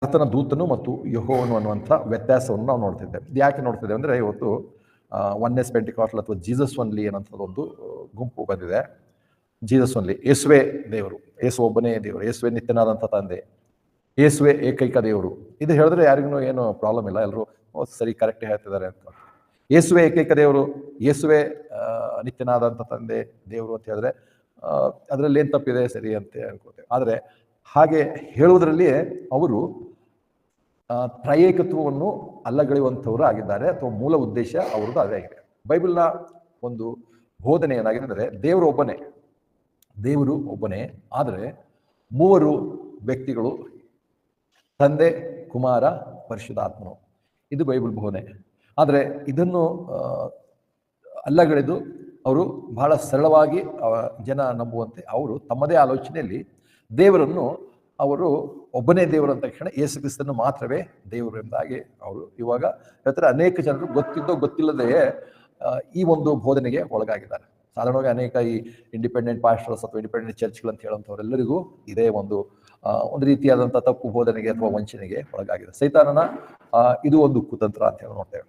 ಕರ್ತನ ದೂತನು ಮತ್ತು ಯೆಹೋವನು ಅನ್ನುವಂಥ ವ್ಯತ್ಯಾಸವನ್ನು ನಾವು ನೋಡ್ತಿದ್ದೇವೆ. ಇದು ಯಾಕೆ ನೋಡ್ತಿದ್ದೇವೆ ಅಂದರೆ, ಇವತ್ತು ಒನ್ನೆಸ್ ಪೆಂಟಿಕಾಸ್ಟಲ್ ಅಥವಾ ಜೀಸಸ್ ಒನ್ಲಿ ಅನ್ನೋಂಥದ್ದೊಂದು ಗುಂಪು ಬಂದಿದೆ. ಜೀಸಸ್ ಒನ್ಲಿ, ಯೇಸುವೆ ದೇವರು, ಯೇಸು ಒಬ್ಬನೇ ದೇವರು, ಯೇಸುವೆ ನಿತ್ಯನಾದಂಥ ತಂದೆ, ಯೇಸುವೆ ಏಕೈಕ ದೇವರು. ಇದು ಹೇಳಿದ್ರೆ ಯಾರಿಗೂ ಏನು ಪ್ರಾಬ್ಲಮ್ ಇಲ್ಲ, ಎಲ್ಲರೂ ಸರಿ ಕರೆಕ್ಟ್ ಹೇಳ್ತಿದ್ದಾರೆ ಅಂತ. ಯೇಸುವೆ ಏಕೈಕ ದೇವರು, ಯೇಸುವೆ ನಿತ್ಯನಾದಂಥ ತಂದೆ ದೇವರು ಅಂತ ಹೇಳಿದ್ರೆ ಅದರಲ್ಲಿ ಏನು ತಪ್ಪಿದೆ, ಸರಿ ಅಂತ ಅನ್ಕೋತೇವೆ. ಆದರೆ ಹಾಗೆ ಹೇಳುವುದರಲ್ಲಿಯೇ ಅವರು ತ್ರೈಏಕತ್ವವನ್ನು ಅಲ್ಲಗಳೆಯುವಂಥವರು ಆಗಿದ್ದಾರೆ, ಅಥವಾ ಮೂಲ ಉದ್ದೇಶ ಅವ್ರದ್ದು ಅದೇ ಆಗಿದೆ. ಬೈಬಲ್ನ ಒಂದು ಬೋಧನೆ ಏನಾಗಿದೆ ಅಂದರೆ, ದೇವರು ಒಬ್ಬನೇ, ಆದರೆ ಮೂವರು ವ್ಯಕ್ತಿಗಳು, ತಂದೆ, ಕುಮಾರ, ಪರಿಶುದ್ಧಾತ್ಮನು. ಇದು ಬೈಬಲ್ ಬೋಧನೆ. ಆದರೆ ಇದನ್ನು ಅಲ್ಲಗಳೆದು ಅವರು ಬಹಳ ಸರಳವಾಗಿ ಜನ ನಂಬುವಂತೆ ಅವರು ತಮ್ಮದೇ ಆಲೋಚನೆಯಲ್ಲಿ ದೇವರನ್ನು ಅವರು ಒಬ್ಬನೇ ದೇವರು ಅಂತ ತಕ್ಷಣ ಯೇಸು ಕ್ರಿಸ್ತನು ಮಾತ್ರವೇ ದೇವರು ಎಂಬುದಾಗಿ ಅವರು ಇವಾಗ ಹೇಳ್ತಾರೆ. ಅನೇಕ ಜನರು ಗೊತ್ತಿದ್ದೋ ಗೊತ್ತಿಲ್ಲದೆ ಈ ಒಂದು ಬೋಧನೆಗೆ ಒಳಗಾಗಿದ್ದಾರೆ. ಸಾಧಾರಣವಾಗಿ ಅನೇಕ ಈ ಇಂಡಿಪೆಂಡೆಂಟ್ ಪಾಸ್ಟರ್ಸ್ ಅಥವಾ ಇಂಡಿಪೆಂಡೆಂಟ್ ಚರ್ಚ್ಗಳಂತ ಹೇಳುವಂಥವರೆಲ್ಲರಿಗೂ ಇದೇ ಒಂದು ರೀತಿಯಾದಂಥ ತಪ್ಪು ಬೋಧನೆಗೆ ಅಥವಾ ವಂಚನೆಗೆ ಒಳಗಾಗಿದೆ. ಸೈತಾನನ ಇದು ಒಂದು ಕುತಂತ್ರ ಅಂತ ಹೇಳಿ ನೋಡ್ತೇವೆ.